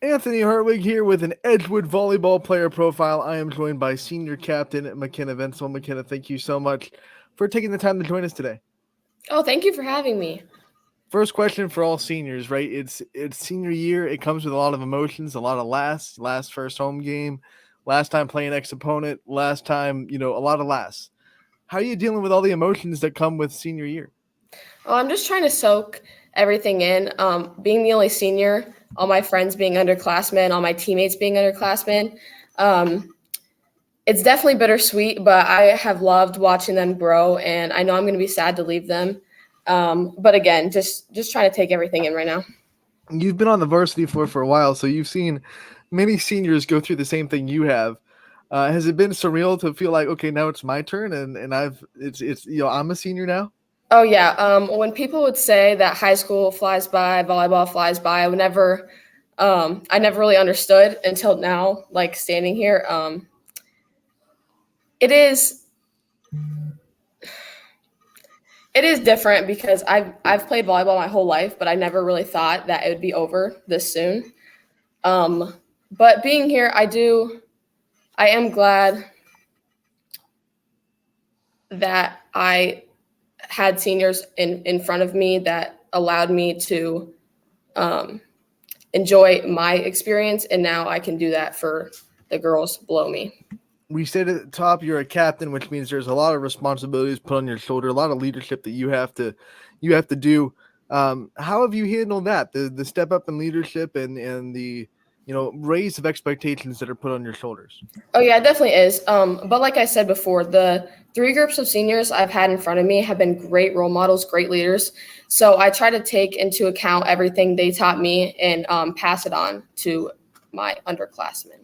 Anthony Hartwig here with an Edgewood volleyball player profile. I am joined by senior captain McKenna Venzel. McKenna, thank you so much for taking the time to join us today. Oh, thank you for having me. First question for all seniors, right? It's senior year. It comes with a lot of emotions, a lot of last first home game, last time playing ex opponent, last time, a lot of lasts. How are you dealing with all the emotions that come with senior year? Oh, I'm just trying to soak everything in. Being the only senior, all my friends being underclassmen, all my teammates being underclassmen. Um, it's definitely bittersweet, but I have loved watching them grow, and I know I'm going to be sad to leave them. But again, just trying to take everything in right now. You've been on the varsity floor for a while, so you've seen many seniors go through the same thing you have. Has it been surreal to feel like, okay, now it's my turn, and I'm a senior now? Oh yeah. When people would say that high school flies by, volleyball flies by, I never really understood until now, like standing here. It is it is different because I've played volleyball my whole life, but I never really thought that it would be over this soon. Um, but being here, I am glad that I had seniors in front of me that allowed me to um, enjoy my experience, and now I can do that for the girls below me. We said at the top you're a captain, which means there's a lot of responsibilities put on your shoulder, a lot of leadership that you have to do. How have you handled that? The step up in leadership and the raise of expectations that are put on your shoulders. Oh yeah, it definitely is. But like I said before, the three groups of seniors I've had in front of me have been great role models, great leaders. So I try to take into account everything they taught me and pass it on to my underclassmen.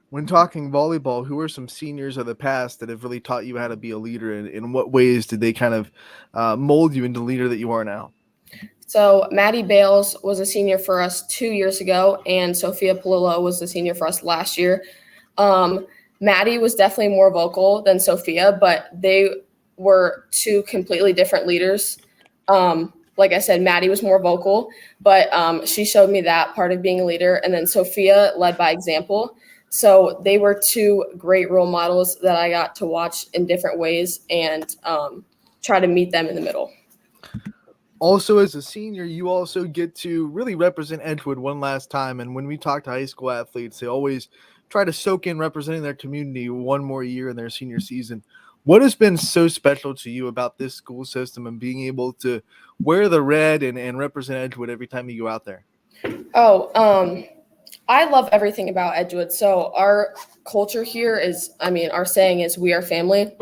When talking volleyball, who are some seniors of the past that have really taught you how to be a leader, and in what ways did they kind of mold you into the leader that you are now? So Maddie Bales was a senior for us 2 years ago, and Sophia Palillo was the senior for us last year. Maddie was definitely more vocal than Sophia, but they were two completely different leaders. Like I said, Maddie was more vocal, but she showed me that part of being a leader. And then Sophia led by example. So they were two great role models that I got to watch in different ways and try to meet them in the middle. Also, as a senior, you also get to really represent Edgewood one last time. And when we talk to high school athletes, they always try to soak in representing their community one more year in their senior season. What has been so special to you about this school system and being able to wear the red and represent Edgewood every time you go out there? Oh, I love everything about Edgewood. So our culture here is, our saying is we are family.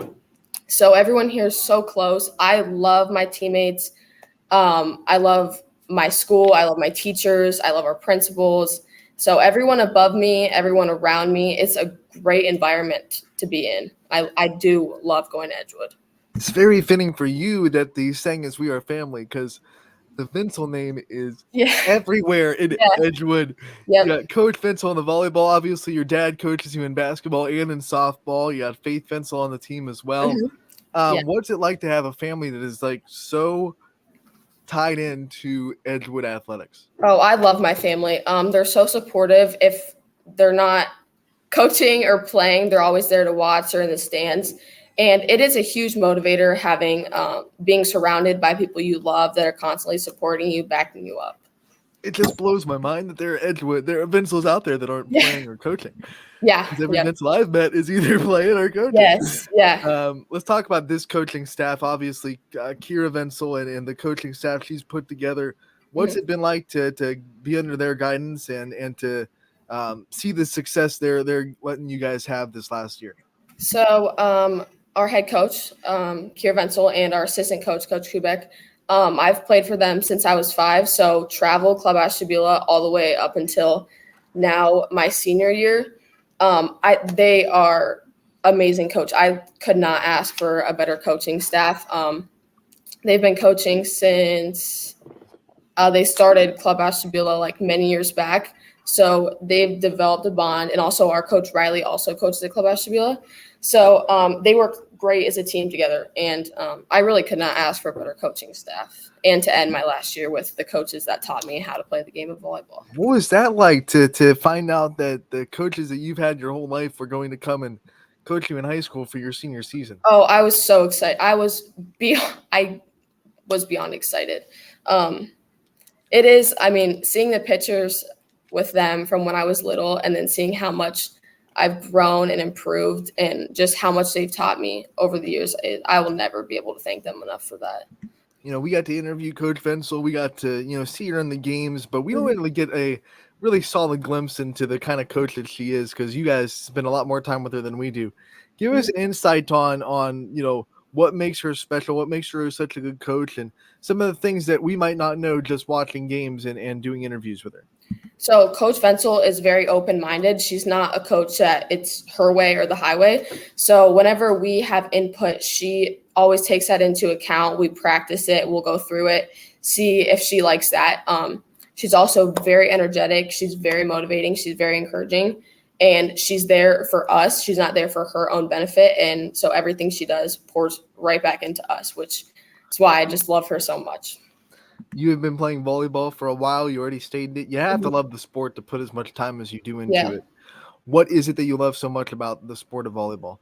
So everyone here is so close. I love my teammates. I love my school. I love my teachers. I love our principals. So everyone above me, everyone around me, it's a great environment to be in. I do love going to Edgewood. It's very fitting for you that the saying is "We Are Family" because the Vincel name is Yeah. everywhere in Yeah. Edgewood. You Yep. got Coach Vincel on the volleyball. Obviously, your dad coaches you in basketball and in softball. You got Faith Vincel on the team as well. Mhm. Yeah. What's it like to have a family that is like so tied into Edgewood athletics? Oh, I love my family. They're so supportive. If they're not coaching or playing, they're always there to watch or in the stands. And it is a huge motivator having being surrounded by people you love that are constantly supporting you, backing you up. It just blows my mind that there are Vincels out there that aren't Yeah. playing or coaching. Yeah. Because every Yep. Vincel I've met is either playing or coaching. Yes. Yeah. Let's talk about this coaching staff. Obviously, Kira Vincel and the coaching staff she's put together. What's Mhm. it been like to be under their guidance and to see the success they're letting you guys have this last year? So our head coach, Kier Wenzel, and our assistant coach, Coach Kubek, I've played for them since I was 5. So travel, Club Ashtabula, all the way up until now, my senior year. They are amazing coach. I could not ask for a better coaching staff. They've been coaching since they started Club Ashtabula like many years back. So they've developed a bond, and also our coach Riley also coaches at Club Ashtabula. So they work great as a team together. And I really could not ask for a better coaching staff, and to end my last year with the coaches that taught me how to play the game of volleyball. What was that like to find out that the coaches that you've had your whole life were going to come and coach you in high school for your senior season? Oh, I was so excited. I was beyond excited. It is, I mean, seeing the pictures with them from when I was little and then seeing how much I've grown and improved and just how much they've taught me over the years, I will never be able to thank them enough for that. We got to interview Coach Vensel. We got to, see her in the games, but we don't really get a really solid glimpse into the kind of coach that she is, because you guys spend a lot more time with her than we do. Give us an insight on what makes her special, what makes her such a good coach, and some of the things that we might not know just watching games and doing interviews with her. So Coach Vensel is very open-minded. She's not a coach that it's her way or the highway. So whenever we have input, she always takes that into account. We practice it. We'll go through it, see if she likes that. She's also very energetic. She's very motivating. She's very encouraging. And she's there for us. She's not there for her own benefit. And so everything she does pours right back into us, which is why I just love her so much. You have been playing volleyball for a while. You already stated it. You have to love the sport to put as much time as you do into it. What is it that you love so much about the sport of volleyball?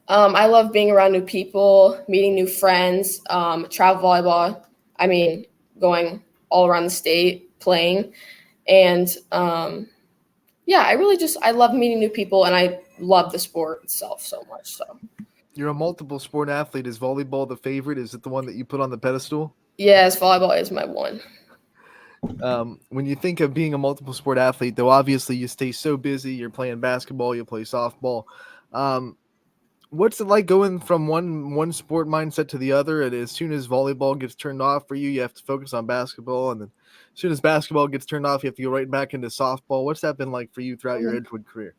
I love being around new people, meeting new friends, travel volleyball. I mean, going all around the state playing. And I love meeting new people, and I love the sport itself so much. So you're a multiple sport athlete. Is volleyball the favorite? Is it the one that you put on the pedestal? Yes, volleyball is my one. When you think of being a multiple sport athlete, though, obviously you stay so busy. You're playing basketball, you play softball. What's it like going from one sport mindset to the other? And as soon as volleyball gets turned off for you, you have to focus on basketball. And then as soon as basketball gets turned off, you have to go right back into softball. What's that been like for you throughout your Edgewood career?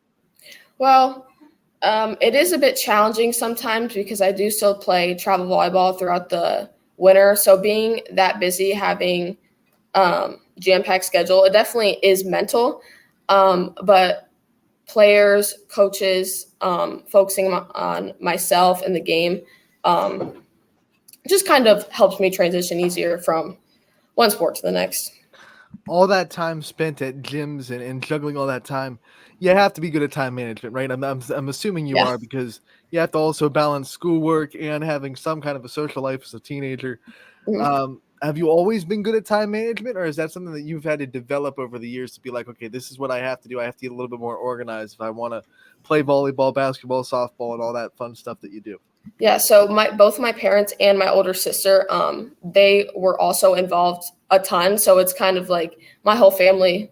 Well, it is a bit challenging sometimes because I do still play travel volleyball throughout the winter. So being that busy, having jam-packed schedule, it definitely is mental. But players, coaches, focusing on myself and the game just kind of helps me transition easier from one sport to the next. All that time spent at gyms and juggling all that time, you have to be good at time management, right? I'm assuming you are, because you have to also balance schoolwork and having some kind of a social life as a teenager. Have you always been good at time management, or is that something that you've had to develop over the years to be like, okay, this is what I have to do. I have to get a little bit more organized if I want to play volleyball, basketball, softball, and all that fun stuff that you do? Yeah, so both my parents and my older sister, they were also involved a ton. So it's kind of like my whole family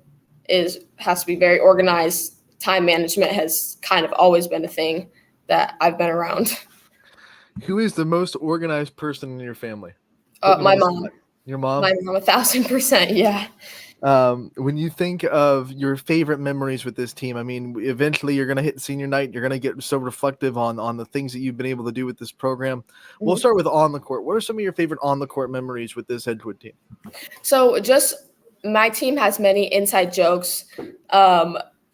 has to be very organized. Time management has kind of always been a thing that I've been around. Who is the most organized person in your family? My mom. Your mom? My mom, 1,000%, yeah. When you think of your favorite memories with this team, I mean, eventually you're going to hit senior night. You're going to get so reflective on the things that you've been able to do with this program. We'll start with on the court. What are some of your favorite on the court memories with this Edgewood team? So my team has many inside jokes.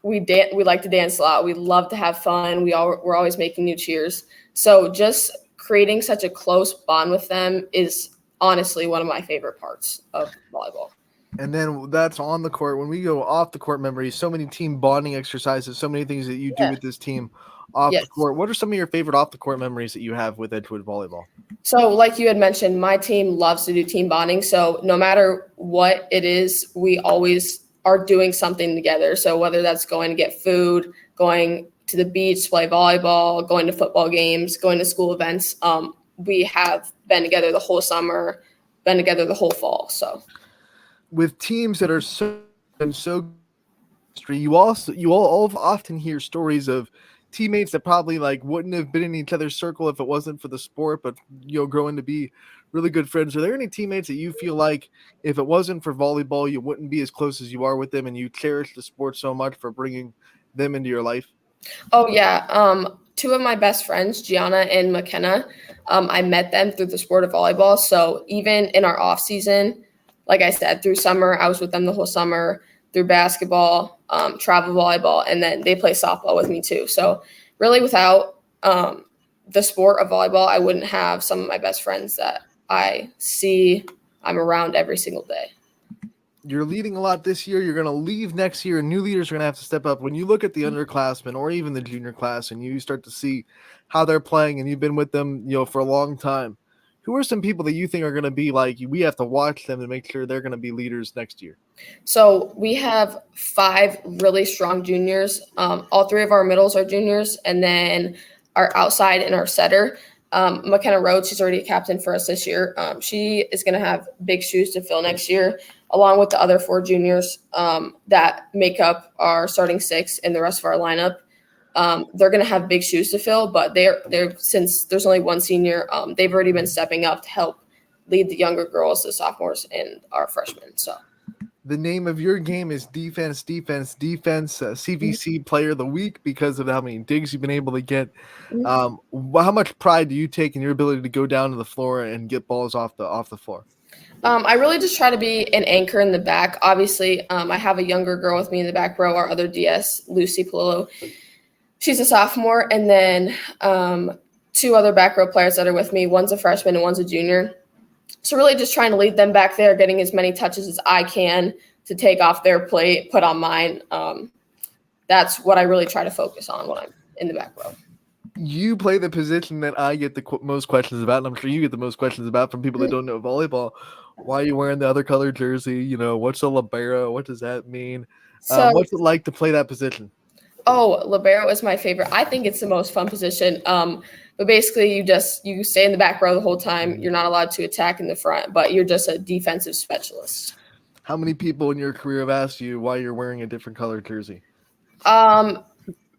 We like to dance a lot. We love to have fun. We're always making new cheers. So just creating such a close bond with them is honestly one of my favorite parts of volleyball. And then that's on the court. When we go off the court memories, so many team bonding exercises, so many things that you do with this team off the court. What are some of your favorite off the court memories that you have with Edgewood volleyball? So like you had mentioned, my team loves to do team bonding. So no matter what it is, we always are doing something together. So whether that's going to get food, going to the beach, play volleyball, going to football games, going to school events, we have been together the whole summer, been together the whole fall. So with teams that are so you all often hear stories of teammates that probably like wouldn't have been in each other's circle if it wasn't for the sport, but growing to be really good friends. Are there any teammates that you feel like if it wasn't for volleyball, you wouldn't be as close as you are with them, and you cherish the sport so much for bringing them into your life? Oh yeah. Two of my best friends, Gianna and McKenna, I met them through the sport of volleyball. So even in our off season, like I said, through summer, I was with them the whole summer, through basketball, travel volleyball, and then they play softball with me too. So really without the sport of volleyball, I wouldn't have some of my best friends that I'm around every single day. You're leading a lot this year. You're going to leave next year, and new leaders are going to have to step up. When you look at the underclassmen or even the junior class, and you start to see how they're playing, and you've been with them, for a long time, who are some people that you think are going to be like, we have to watch them to make sure they're going to be leaders next year? So we have 5 really strong juniors. All 3 of our middles are juniors, and then our outside and our setter. McKenna Rhodes, she's already a captain for us this year. She is going to have big shoes to fill next year, along with the other 4 juniors that make up our starting 6 and the rest of our lineup. They're going to have big shoes to fill, but they're since there's only 1 senior, they've already been stepping up to help lead the younger girls, the sophomores, and our freshmen. So. The name of your game is defense, CVC Player of the Week because of how many digs you've been able to get. How much pride do you take in your ability to go down to the floor and get balls off the floor? I really just try to be an anchor in the back. Obviously, I have a younger girl with me in the back row, our other DS, Lucy Palillo. She's a sophomore, and then 2 other back row players that are with me. One's a freshman and one's a junior. So really just trying to lead them back there, getting as many touches as I can to take off their plate, put on mine. That's what I really try to focus on when I'm in the back row. You play the position that I get the most questions about, and I'm sure you get the most questions about from people that don't know volleyball. Why are you wearing the other color jersey? What's a libero? What does that mean? What's it like to play that position? Oh, libero is my favorite. I think it's the most fun position. But basically, you stay in the back row the whole time. You're not allowed to attack in the front, but you're just a defensive specialist. How many people in your career have asked you why you're wearing a different color jersey? Around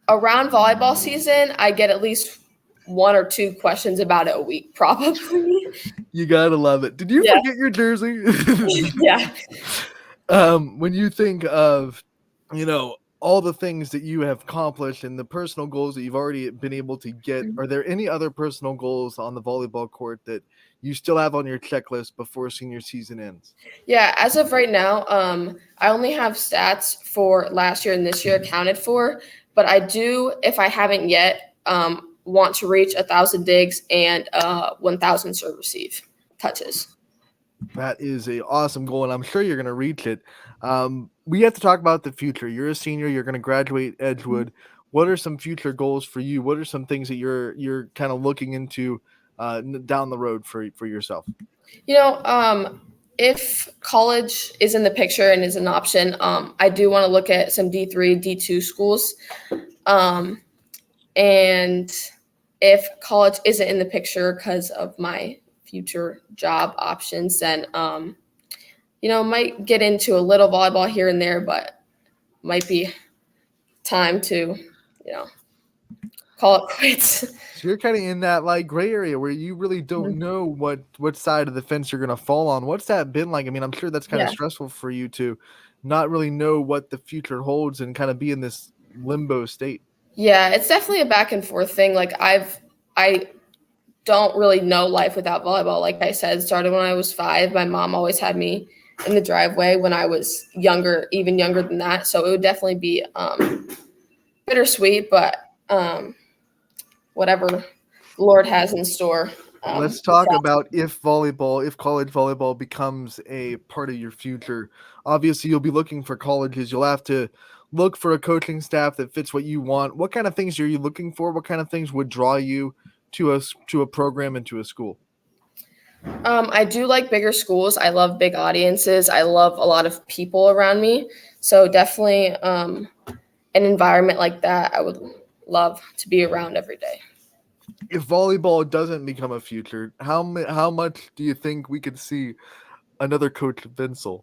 volleyball season, I get at least 1 or 2 questions about it a week, probably. You gotta love it. Did you forget your jersey? Yeah. When you think of, all the things that you have accomplished and the personal goals that you've already been able to get, are there any other personal goals on the volleyball court that you still have on your checklist before senior season ends? Yeah, as of right now, I only have stats for last year and this year accounted for, but I do, if I haven't yet, want to reach 1,000 digs and 1,000 serve receive touches. That is an awesome goal, and I'm sure you're going to reach it. We have to talk about the future. You're a senior. You're going to graduate Edgewood. What are some future goals for you? What are some things that you're kind of looking into down the road for yourself? If college is in the picture and is an option, I do want to look at some D3, D2 schools. And if college isn't in the picture because of my future job options, then might get into a little volleyball here and there, but might be time to call it quits. So you're kind of in that gray area where you really don't know what side of the fence you're going to fall on. What's that been like? I mean, I'm sure that's kind of stressful for you to not really know what the future holds and kind of be in this limbo state. Yeah, it's definitely a back and forth thing. I don't really know life without volleyball. Like I said, it started when I was 5. My mom always had me in the driveway when I was younger, even younger than that. So it would definitely be bittersweet, but whatever the Lord has in store. Let's talk about if college volleyball becomes a part of your future. Obviously, you'll be looking for colleges. You'll have to look for a coaching staff that fits what you want. What kind of things are you looking for? What kind of things would draw you to a program and to a school? I do like bigger schools. I love big audiences. I love a lot of people around me. So definitely an environment like that I would love to be around every day. If volleyball doesn't become a future, how much do you think we could see another Coach Vinsel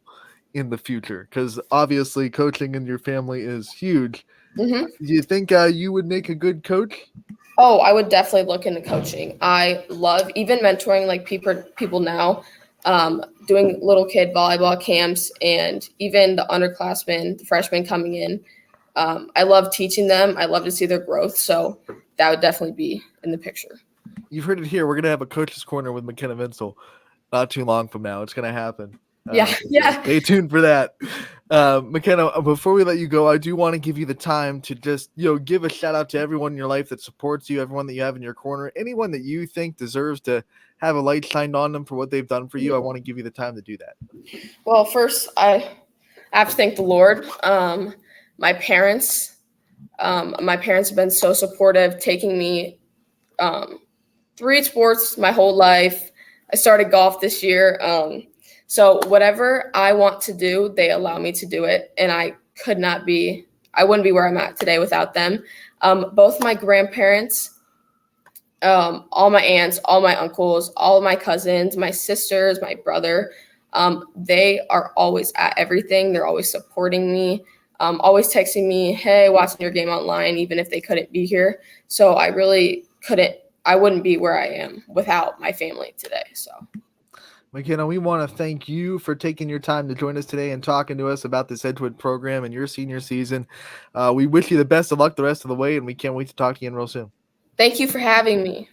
in the future? Because obviously coaching in your family is huge. Mm-hmm. Do you think you would make a good coach? Oh, I would definitely look into coaching. I love even mentoring people now, doing little kid volleyball camps and even the underclassmen, the freshmen coming in. I love teaching them. I love to see their growth. So that would definitely be in the picture. You've heard it here. We're going to have a coach's corner with McKenna Vinsel not too long from now. It's going to happen. Yeah. Stay tuned for that. McKenna, before we let you go, I do want to give you the time to just, give a shout out to everyone in your life that supports you, everyone that you have in your corner, anyone that you think deserves to have a light shined on them for what they've done for you. I want to give you the time to do that. Well, first, I have to thank the Lord. My parents have been so supportive, taking me 3 sports my whole life. I started golf this year. So whatever I want to do, they allow me to do it. And I wouldn't be where I'm at today without them. Both my grandparents, all my aunts, all my uncles, all of my cousins, my sisters, my brother, they are always at everything. They're always supporting me, always texting me, hey, watching your game online, even if they couldn't be here. So I wouldn't be where I am without my family today. So McKenna, we want to thank you for taking your time to join us today and talking to us about this Edgewood program and your senior season. We wish you the best of luck the rest of the way, and we can't wait to talk to you again real soon. Thank you for having me.